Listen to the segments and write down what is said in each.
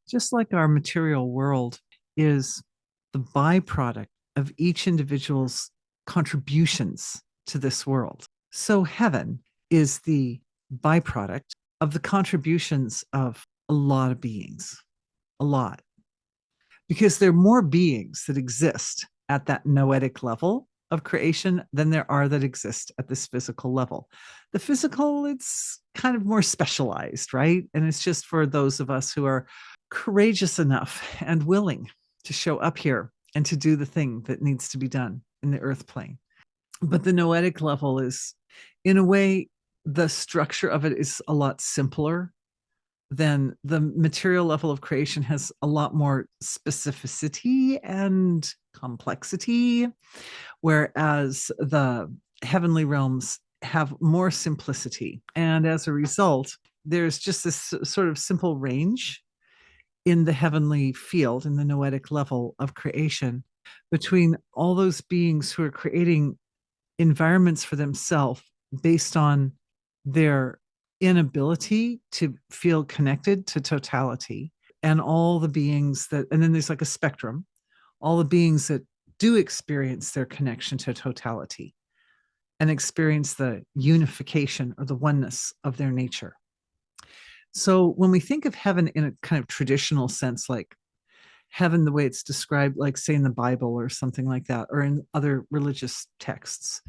Just like our material world is the byproduct of each individual's contributions to this world. So heaven is the byproduct of the contributions of a lot of beings, a lot, because there are more beings that exist at that noetic level of creation than there are that exist at this physical level. The physical, it's kind of more specialized, right? And it's just for those of us who are courageous enough and willing to show up here and to do the thing that needs to be done in the earth plane. But the noetic level is, in a way, the structure of it is a lot simpler than the material level of creation, has a lot more specificity and complexity, whereas the heavenly realms have more simplicity. And as a result, there's just this sort of simple range in the heavenly field, in the noetic level of creation, between all those beings who are creating environments for themselves based on their inability to feel connected to totality, and all the beings that, and then there's like a spectrum, all the beings that do experience their connection to totality and experience the unification or the oneness of their nature. So when we think of heaven in a kind of traditional sense, like heaven the way it's described, like say in the Bible or something like that, or in other religious texts,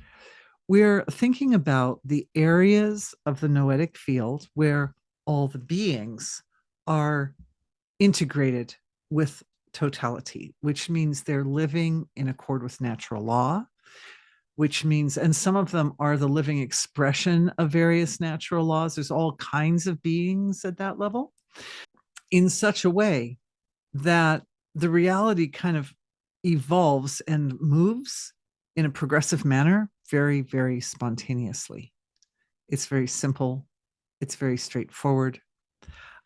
we're thinking about the areas of the noetic field where all the beings are integrated with totality, which means they're living in accord with natural law, which means, and some of them are the living expression of various natural laws. There's all kinds of beings at that level in such a way that the reality kind of evolves and moves in a progressive manner very, very spontaneously. It's very simple. It's very straightforward.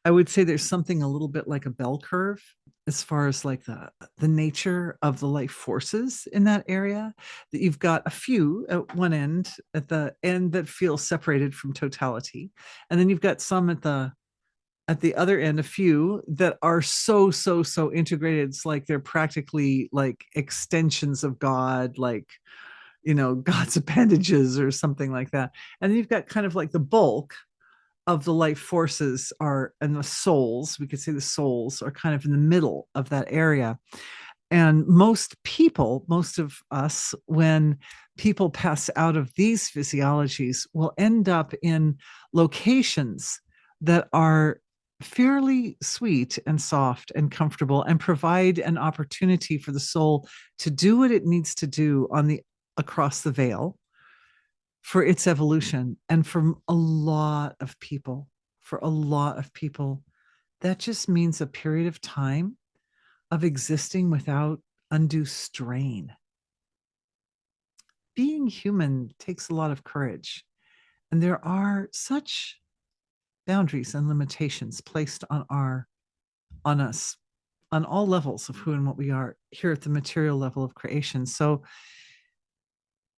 I would say there's something a little bit like a bell curve as far as like the nature of the life forces in that area, that you've got a few at one end, at the end, that feel separated from totality, and then you've got some at the other end, a few that are so integrated. It's like they're practically like extensions of God, like, God's appendages or something like that. And then you've got kind of like the bulk of the life forces are, and the souls, we could say the souls are kind of in the middle of that area. And most people, most of us, when people pass out of these physiologies, will end up in locations that are fairly sweet and soft and comfortable, and provide an opportunity for the soul to do what it needs to do on the across the veil for its evolution. And for a lot of people, that just means a period of time of existing without undue strain. Being human takes a lot of courage, and there are such boundaries and limitations placed on us on all levels of who and what we are here at the material level of creation. So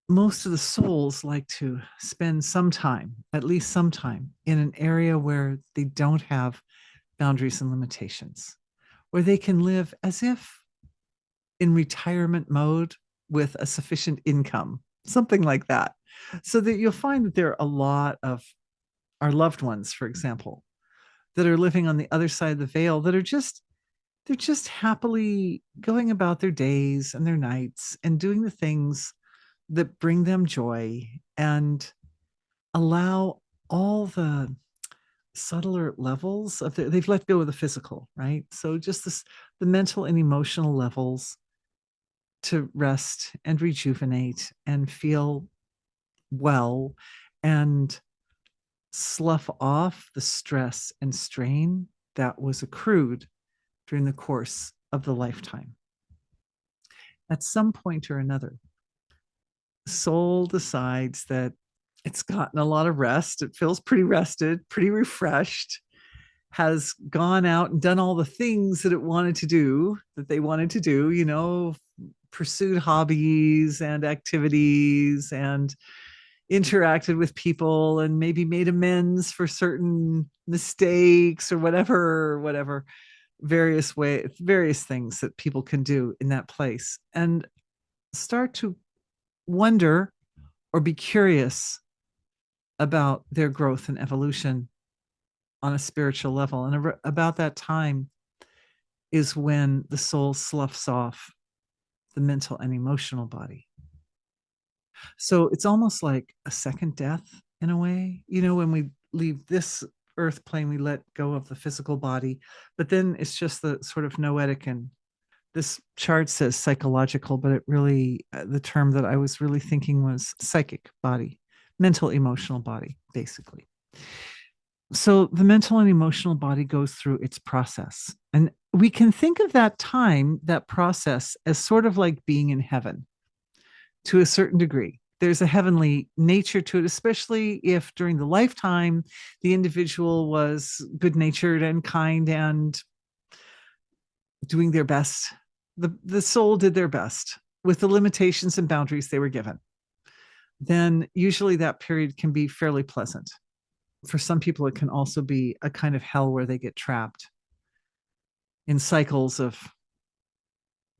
most of the souls like to spend some time, at least some time, in an area where they don't have boundaries and limitations, where they can live as if in retirement mode with a sufficient income, something like that. So that you'll find that there are a lot of our loved ones, for example, that are living on the other side of the veil, that are just, they're just happily going about their days and their nights and doing the things that bring them joy, and allow all the subtler levels of they've let go of the physical, right? So just this, the mental and emotional levels, to rest and rejuvenate and feel well, and slough off the stress and strain that was accrued during the course of the lifetime. At some point or another, the soul decides that it's gotten a lot of rest. It feels pretty rested, pretty refreshed, has gone out and done all the things that it wanted to do, that they wanted to do, pursued hobbies and activities, and interacted with people, and maybe made amends for certain mistakes or whatever, various things that people can do in that place and start to wonder or be curious about their growth and evolution on a spiritual level. And about that time is when the soul sloughs off the mental and emotional body. So it's almost like a second death in a way. When we leave this earth plane, we let go of the physical body, but then it's just the sort of noetic, and this chart says psychological, but it really, the term that I was really thinking was psychic body, mental, emotional body, basically. So the mental and emotional body goes through its process. And we can think of that time, that process, as sort of like being in heaven to a certain degree. There's a heavenly nature to it, especially if during the lifetime the individual was good natured and kind and doing their best. The soul did their best with the limitations and boundaries they were given. Then usually that period can be fairly pleasant. For some people, it can also be a kind of hell where they get trapped in cycles of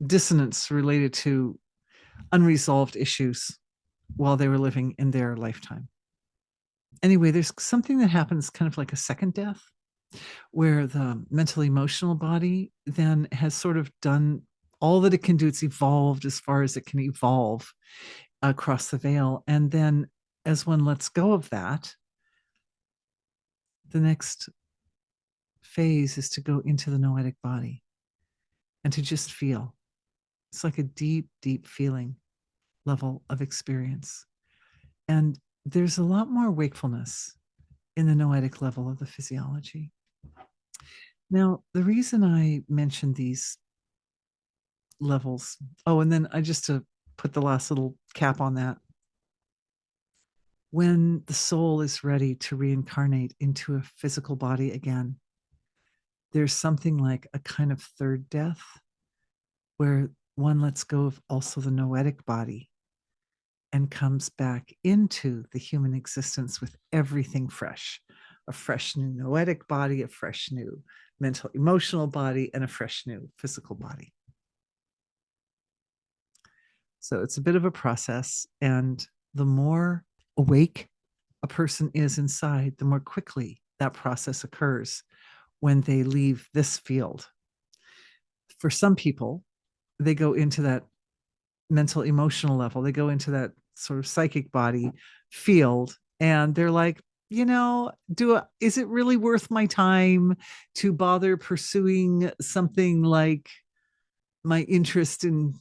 dissonance related to unresolved issues while they were living in their lifetime. Anyway, there's something that happens kind of like a second death where the mental emotional body then has sort of done all that it can do. It's evolved as far as it can evolve across the veil. And then as one lets go of that, the next phase is to go into the noetic body and to just feel. It's like a deep, deep feeling level of experience. And there's a lot more wakefulness in the noetic level of the physiology. Now, the reason I mentioned these levels, and then I just to put the last little cap on that, when the soul is ready to reincarnate into a physical body again, there's something like a kind of third death where one lets go of also the noetic body and comes back into the human existence with everything fresh, a fresh new noetic body, a fresh new mental emotional body, and a fresh new physical body. So it's a bit of a process, and the more awake a person is inside, the more quickly that process occurs when they leave this field. For some people, they go into that mental emotional level, they go into that sort of psychic body field, and they're like, is it really worth my time to bother pursuing something like my interest in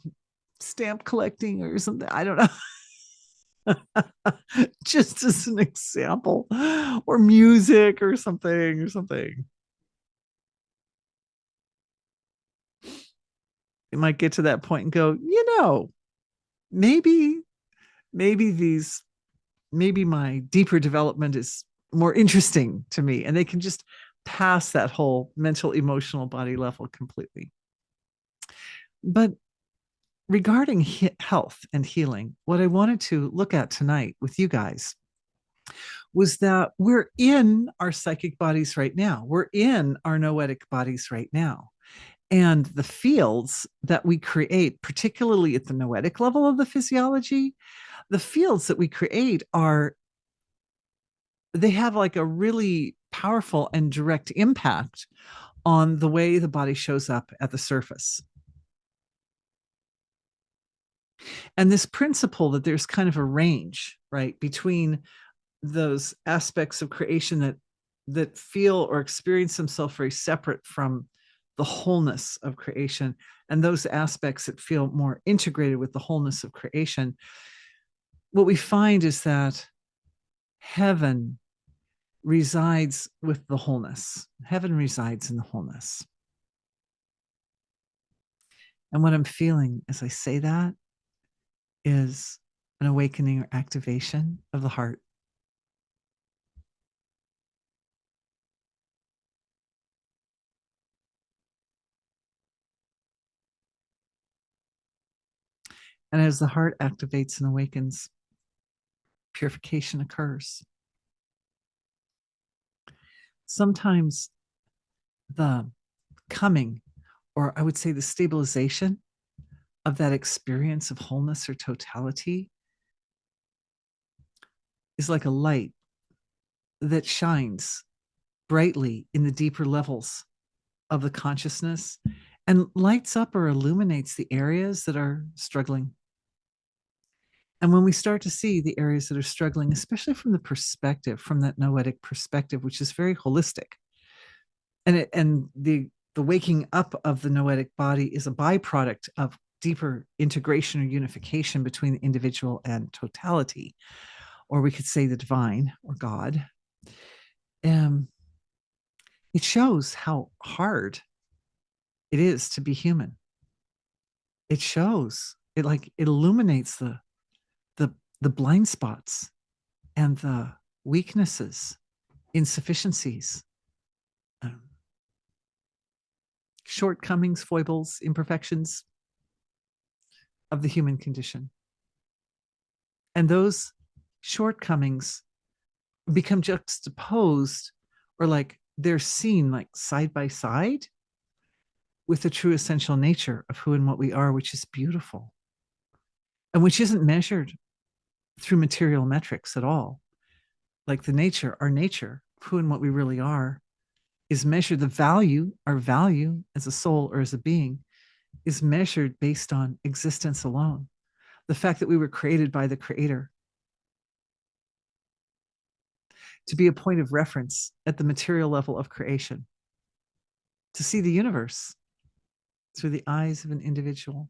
stamp collecting or something? I don't know. Just as an example, or music or something. It might get to that point and go, maybe maybe my deeper development is more interesting to me, and they can just pass that whole mental emotional body level completely. But regarding health and healing, what I wanted to look at tonight with you guys was that we're in our psychic bodies right now. We're in our noetic bodies right now. And the fields that we create, particularly at the noetic level of the physiology, the fields that we create they have like a really powerful and direct impact on the way the body shows up at the surface. And this principle that there's kind of a range, right, between those aspects of creation that feel or experience themselves very separate from the wholeness of creation, and those aspects that feel more integrated with the wholeness of creation. What we find is that heaven resides with the wholeness. Heaven resides in the wholeness. And what I'm feeling as I say that is an awakening or activation of the heart. And as the heart activates and awakens, purification occurs. Sometimes the becoming, or I would say the stabilization of that experience of wholeness or totality is like a light that shines brightly in the deeper levels of the consciousness and lights up or illuminates the areas that are struggling. And when we start to see the areas that are struggling, especially from the perspective, from that noetic perspective, which is very holistic, and the waking up of the noetic body is a byproduct of deeper integration or unification between the individual and totality, or we could say the divine or God. It shows how hard it is to be human. It shows it illuminates the the blind spots and the weaknesses, insufficiencies, um, shortcomings, foibles, imperfections of the human condition. And those shortcomings become juxtaposed, or like they're seen like side by side with the true essential nature of who and what we are, which is beautiful and which isn't measured through material metrics at all. Like our nature, who and what we really are, is measured. The value, our value as a soul or as a being, is measured based on existence alone. The fact that we were created by the Creator to be a point of reference at the material level of creation, to see the universe through the eyes of an individual.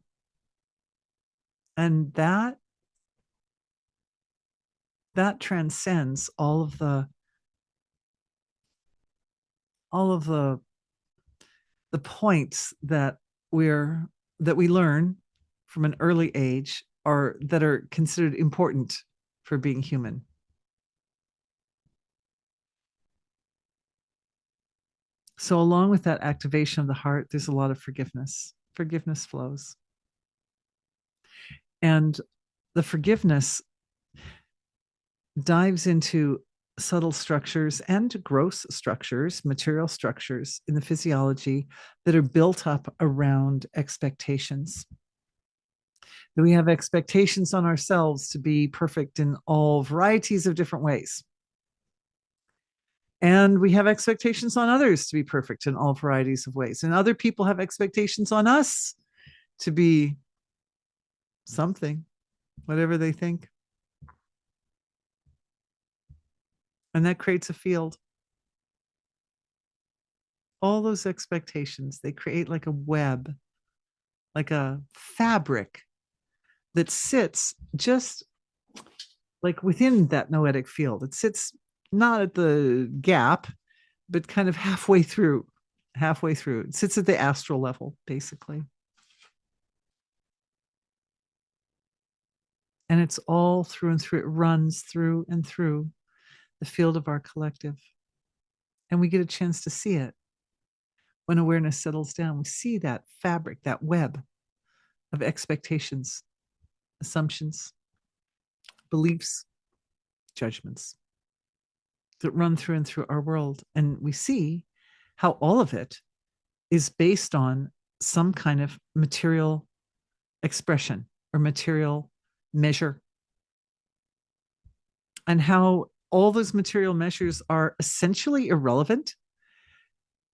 And that transcends all of the points that we learn from an early age, or that are considered important for being human. So along with that activation of the heart, there's a lot of forgiveness. Forgiveness flows. And the forgiveness dives into subtle structures and gross structures, material structures in the physiology that are built up around expectations. That we have expectations on ourselves to be perfect in all varieties of different ways. And we have expectations on others to be perfect in all varieties of ways. And other people have expectations on us to be something, whatever they think. And that creates a field. All those expectations, they create like a web, like a fabric that sits just like within that noetic field. It sits not at the gap, but kind of halfway through. Halfway through. It sits at the astral level, basically. And it's all through and through. It runs through and through the field of our collective. And we get a chance to see it. When awareness settles down, we see that fabric, that web of expectations, assumptions, beliefs, judgments that run through and through our world. And we see how all of it is based on some kind of material expression or material measure, and how all those material measures are essentially irrelevant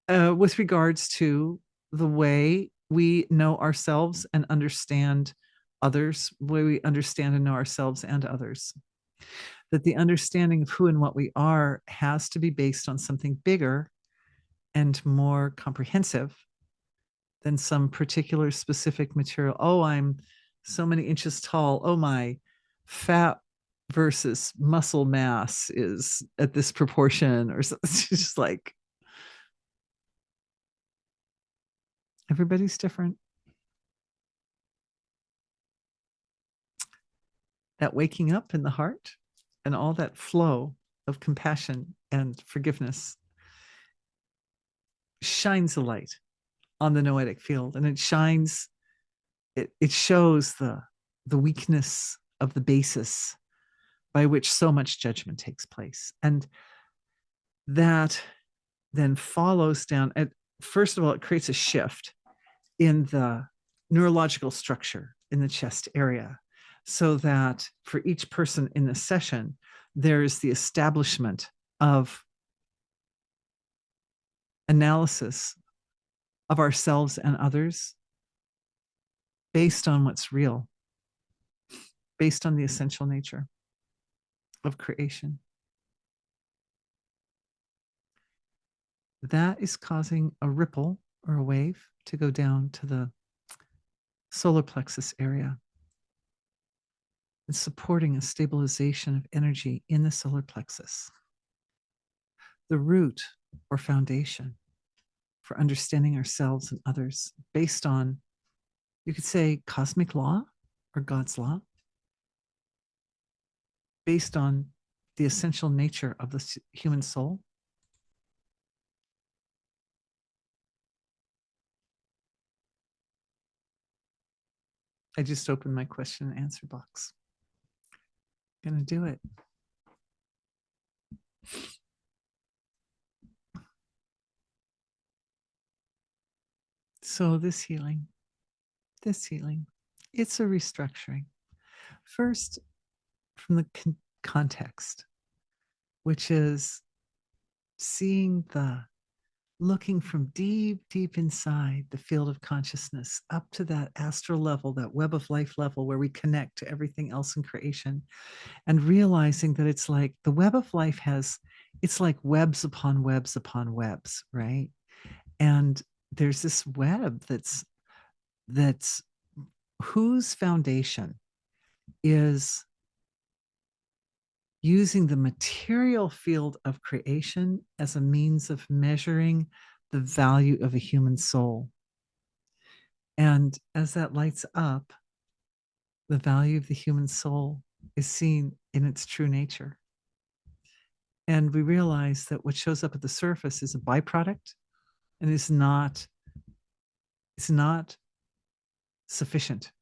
with regards to the way we know ourselves and understand others, the way we understand and know ourselves and others. That the understanding of who and what we are has to be based on something bigger and more comprehensive than some particular specific material. Oh, I'm so many inches tall. Oh, my fat versus muscle mass is at this proportion, or something. It's just like everybody's different. That waking up in the heart and all that flow of compassion and forgiveness shines a light on the noetic field, and it shows the weakness of the basis by which so much judgment takes place. And that then follows down. first of all, it creates a shift in the neurological structure in the chest area, so that for each person in the session, there's the establishment of analysis of ourselves and others based on what's real, based on the essential nature of creation. That is causing a ripple or a wave to go down to the solar plexus area and supporting a stabilization of energy in the solar plexus. The root or foundation for understanding ourselves and others based on, you could say, cosmic law or God's law, based on the essential nature of the human soul. I just opened my question and answer box. I'm going to do it. So this healing, it's a restructuring. First, from the context, which is looking from deep, deep inside the field of consciousness up to that astral level, that web of life level where we connect to everything else in creation, and realizing that it's like the web of life it's like webs upon webs upon webs, right? And there's this web that's whose foundation is using the material field of creation as a means of measuring the value of a human soul. And as that lights up, the value of the human soul is seen in its true nature. And we realize that what shows up at the surface is a byproduct and it's not sufficient.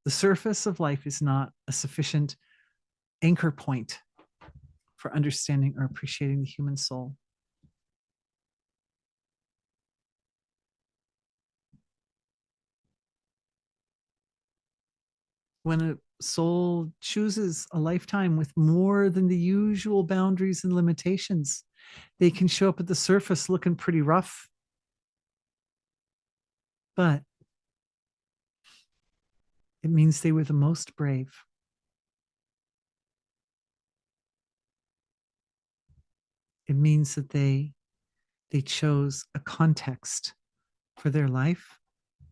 The surface of life is not a sufficient anchor point for understanding or appreciating the human soul. When a soul chooses a lifetime with more than the usual boundaries and limitations, they can show up at the surface looking pretty rough. But it means they were the most brave. It means that they chose a context for their life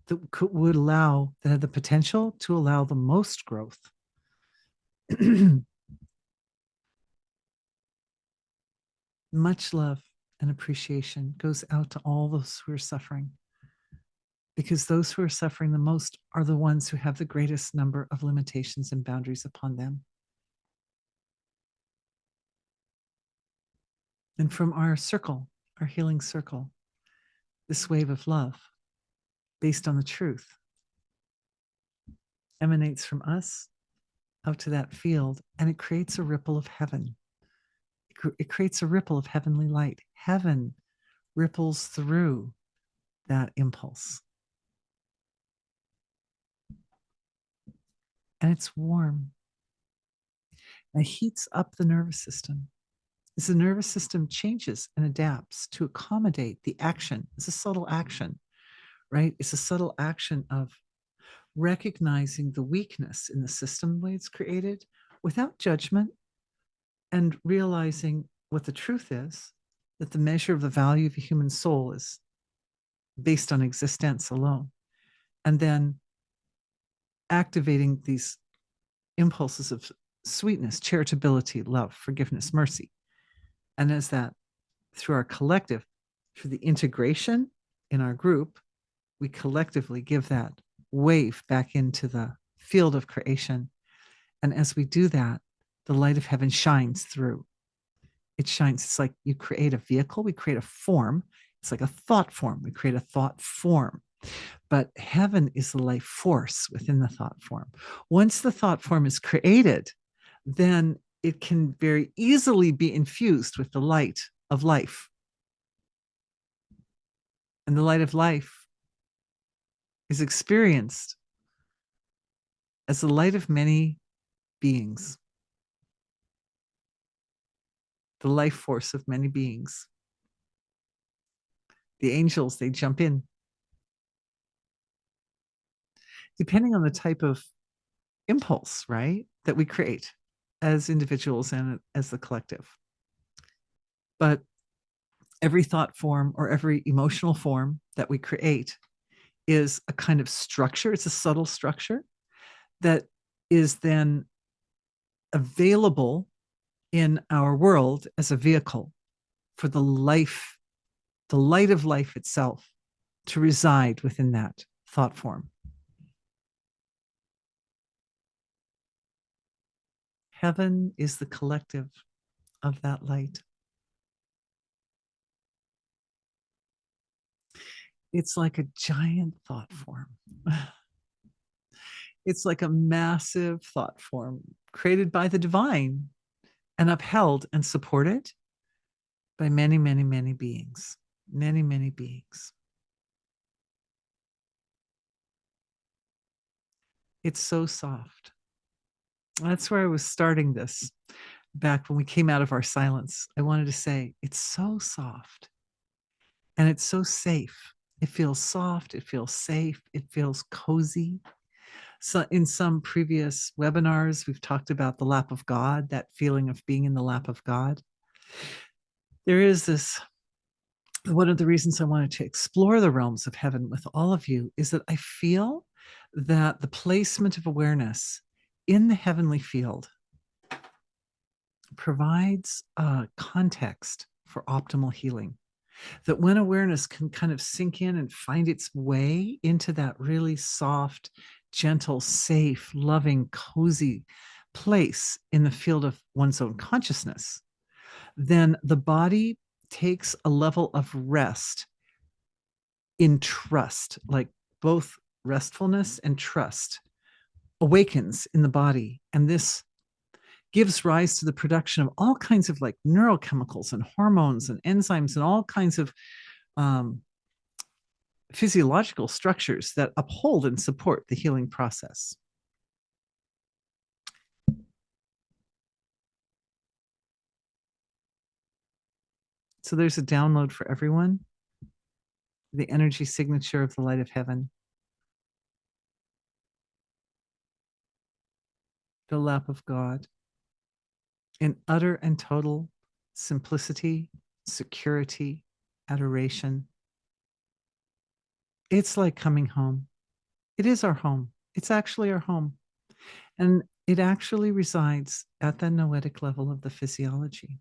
that had the potential to allow the most growth. Much love and appreciation goes out to all those who are suffering, because those who are suffering the most are the ones who have the greatest number of limitations and boundaries upon them. And from our circle, our healing circle, this wave of love based on the truth emanates from us out to that field, and it creates a ripple of heaven. It creates a ripple of heavenly light. Heaven ripples through that impulse. And it's warm. And it heats up the nervous system. As the nervous system changes and adapts to accommodate the action, it's a subtle action, right? It's a subtle action of recognizing the weakness in the system the way it's created without judgment, and realizing what the truth is, that the measure of the value of a human soul is based on existence alone. And then activating these impulses of sweetness, charitability, love, forgiveness, mercy. And as that, through our collective, through the integration in our group, we collectively give that wave back into the field of creation. And as we do that, the light of heaven shines through. It shines. It's like you create a vehicle, we create a form. It's like a thought form. We create a thought form. But heaven is the life force within the thought form. Once the thought form is created, then it can very easily be infused with the light of life. And the light of life is experienced as the light of many beings, the life force of many beings. The angels, they jump in. Depending on the type of impulse, right, that we create as individuals and as the collective. But every thought form or every emotional form that we create is a kind of structure. It's a subtle structure that is then available in our world as a vehicle for the light of life itself to reside within that thought form. Heaven is the collective of that light. It's like a giant thought form. It's like a massive thought form created by the divine and upheld and supported by many, many, many beings. Many, many beings. It's so soft. That's where I was starting this back when we came out of our silence. I wanted to say, it's so soft and it's so safe. It feels soft, it feels safe, it feels cozy. So in some previous webinars, we've talked about the lap of God, that feeling of being in the lap of God. There is this, one of the reasons I wanted to explore the realms of heaven with all of you is that I feel that the placement of awareness in the heavenly field provides a context for optimal healing. That when awareness can kind of sink in and find its way into that really soft, gentle, safe, loving, cozy place in the field of one's own consciousness, then the body takes a level of rest in trust, like both restfulness and trust awakens in the body. And this gives rise to the production of all kinds of like neurochemicals and hormones and enzymes and all kinds of physiological structures that uphold and support the healing process. So there's a download for everyone, the energy signature of the light of heaven, the lap of God, in utter and total simplicity, security, adoration. It's like coming home. It is our home. It's actually our home. And it actually resides at the noetic level of the physiology.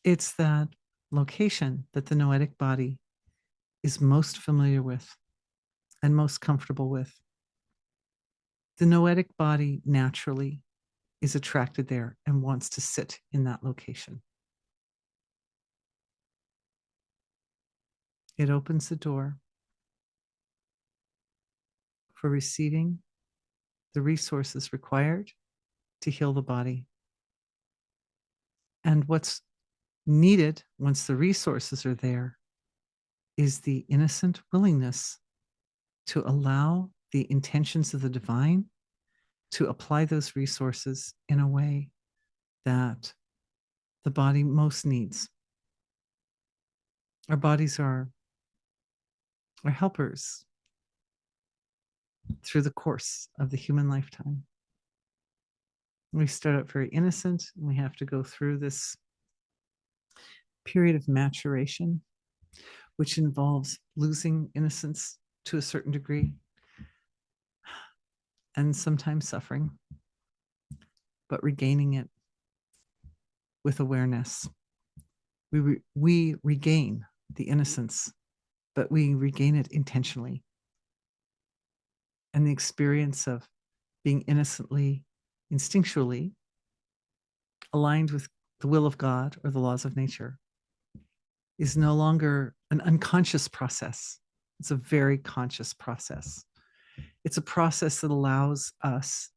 It's that location that the noetic body is most familiar with and most comfortable with. The noetic body naturally is attracted there and wants to sit in that location. It opens the door for receiving the resources required to heal the body. And what's needed once the resources are there is the innocent willingness to allow the intentions of the divine to apply those resources in a way that the body most needs. Our bodies are helpers through the course of the human lifetime. We start out very innocent, and we have to go through this period of maturation, which involves losing innocence to a certain degree and sometimes suffering, but regaining it with awareness. We regain the innocence, but we regain it intentionally. And the experience of being innocently, instinctually aligned with the will of God or the laws of nature is no longer an unconscious process. It's a very conscious process. It's a process that allows us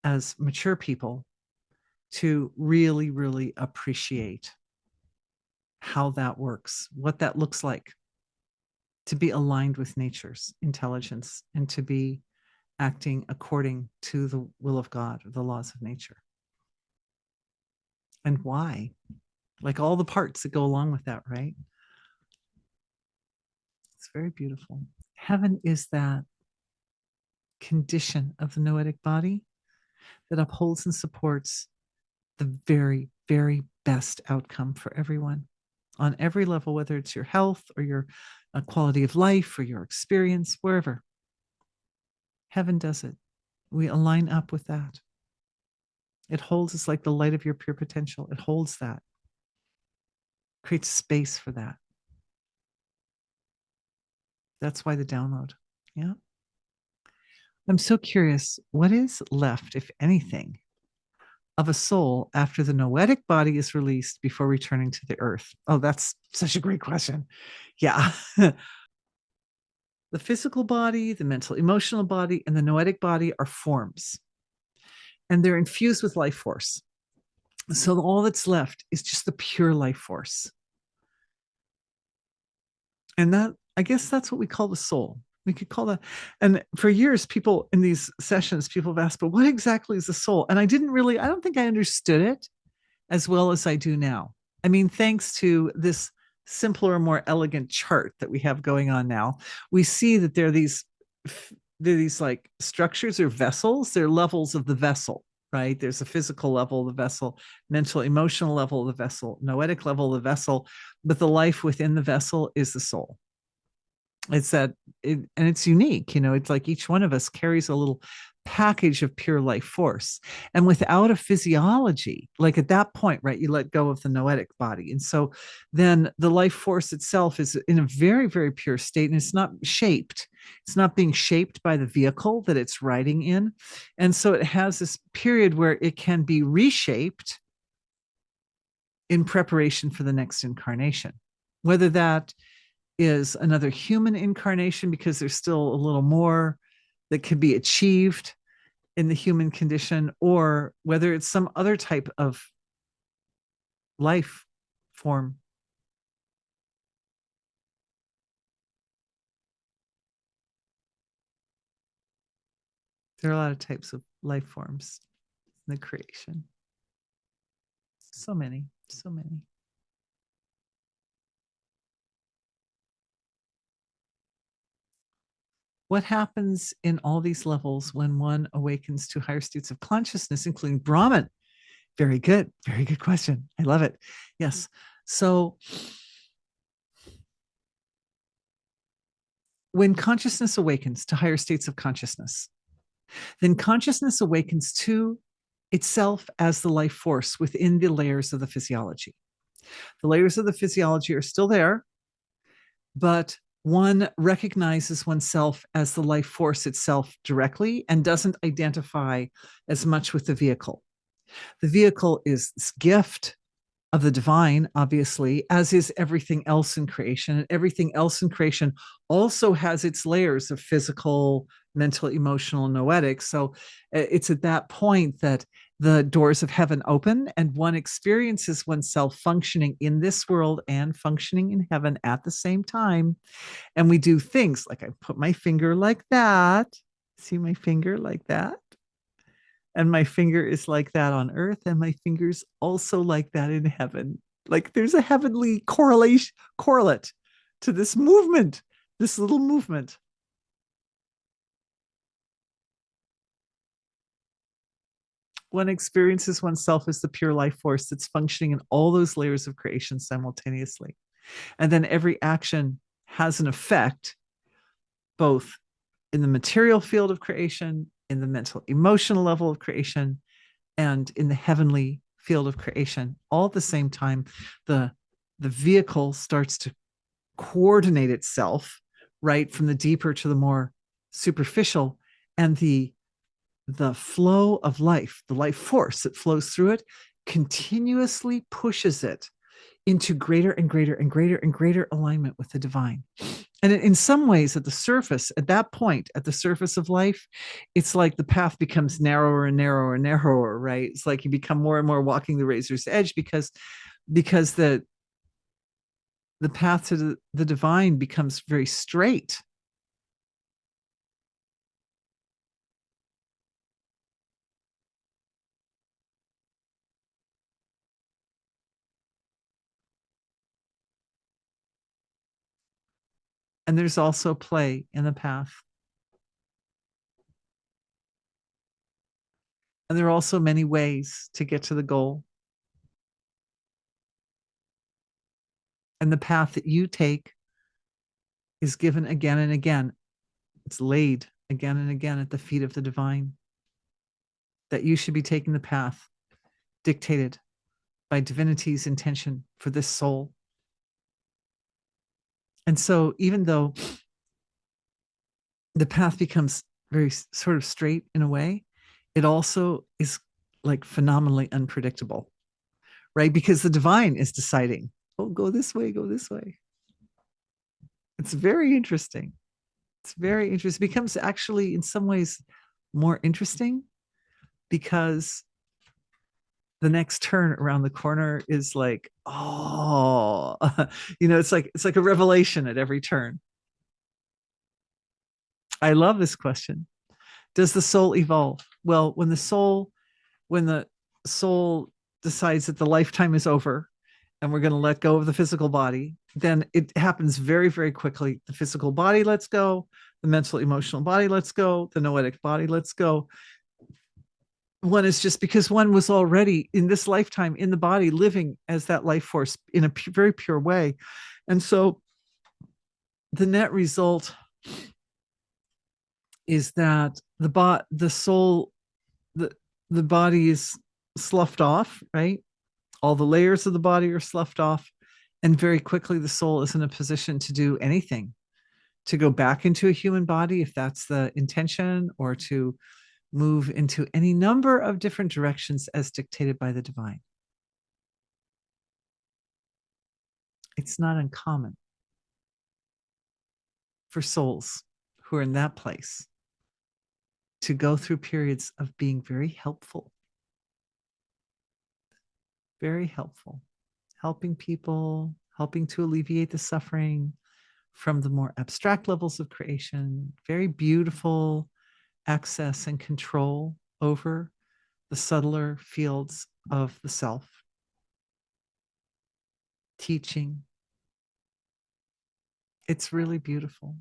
as mature people to really, really appreciate how that works, what that looks like to be aligned with nature's intelligence and to be acting according to the will of God, or the laws of nature. And why? Like all the parts that go along with that, right? It's very beautiful. Heaven is that condition of the noetic body that upholds and supports the very, very best outcome for everyone on every level, whether it's your health or your quality of life or your experience, wherever. Heaven does it. We align up with that. It holds us like the light of your pure potential. It holds that, creates space for that. That's why the download. Yeah. I'm so curious, what is left, if anything, of a soul after the noetic body is released before returning to the earth? Oh, that's such a great question. Yeah. The physical body, the mental, emotional body, and the noetic body are forms, and they're infused with life force. So all that's left is just the pure life force. And that, I guess that's what we call the soul. We could call that. And for years, people in these sessions, people have asked, but what exactly is the soul? And I don't think I understood it as well as I do now. I mean, thanks to this simpler, more elegant chart that we have going on now, we see that there are these like structures or vessels. They're levels of the vessel, right? There's a physical level of the vessel, mental, emotional level of the vessel, noetic level of the vessel, but the life within the vessel is the soul. It's that and it's unique, it's like each one of us carries a little package of pure life force, and without a physiology, like at that point, right, you let go of the noetic body, and so then the life force itself is in a very, very pure state, and it's not being shaped by the vehicle that it's riding in, and so it has this period where it can be reshaped in preparation for the next incarnation, whether that is another human incarnation, because there's still a little more that can be achieved in the human condition, or whether it's some other type of life form. There are a lot of types of life forms in the creation. So many, so many. What happens in all these levels when one awakens to higher states of consciousness, including Brahman? Very good. Very good question. I love it. Yes. So when consciousness awakens to higher states of consciousness, then consciousness awakens to itself as the life force within the layers of the physiology. The layers of the physiology are still there, but one recognizes oneself as the life force itself directly and doesn't identify as much with the vehicle. The vehicle is this gift of the divine, obviously, as is everything else in creation. And everything else in creation also has its layers of physical, mental, emotional, noetic. So it's at that point that the doors of heaven open and one experiences oneself functioning in this world and functioning in heaven at the same time. And we do things like I put my finger like that. See my finger like that? And my finger is like that on earth, and my finger's also like that in heaven. Like there's a heavenly correlate to this movement, this little movement. One experiences oneself as the pure life force that's functioning in all those layers of creation simultaneously. And then every action has an effect, both in the material field of creation, in the mental, emotional level of creation, and in the heavenly field of creation. All at the same time, the vehicle starts to coordinate itself, right, from the deeper to the more superficial, and the flow of life, the life force that flows through it, continuously pushes it into greater and greater and greater and greater alignment with the divine. And in some ways, at the surface, at that point, at the surface of life, it's like the path becomes narrower and narrower and narrower, right? It's like you become more and more walking the razor's edge, because the the path to the divine becomes very straight. And there's also play in the path. And there are also many ways to get to the goal. And the path that you take is given again and again. It's laid again and again at the feet of the divine. That you should be taking the path dictated by divinity's intention for this soul. And so, even though the path becomes very sort of straight in a way, it also is like phenomenally unpredictable, right? Because the divine is deciding, oh, go this way, go this way. It's very interesting. It's very interesting. It becomes actually, in some ways, more interesting because the next turn around the corner is like, oh, it's like a revelation at every turn. I love this question. Does the soul evolve? Well, when the soul decides that the lifetime is over and we're going to let go of the physical body, then it happens very, very quickly. The physical body lets go, the mental, emotional body lets go, the noetic body lets go. One is just because one was already in this lifetime in the body living as that life force in a very pure way. And so the net result is that the soul, the body is sloughed off, right? All the layers of the body are sloughed off, and very quickly the soul is in a position to do anything, to go back into a human body if that's the intention, or to move into any number of different directions as dictated by the divine. It's not uncommon for souls who are in that place to go through periods of being very helpful, helping people, helping to alleviate the suffering from the more abstract levels of creation, very beautiful access and control over the subtler fields of the self, teaching. It's really beautiful.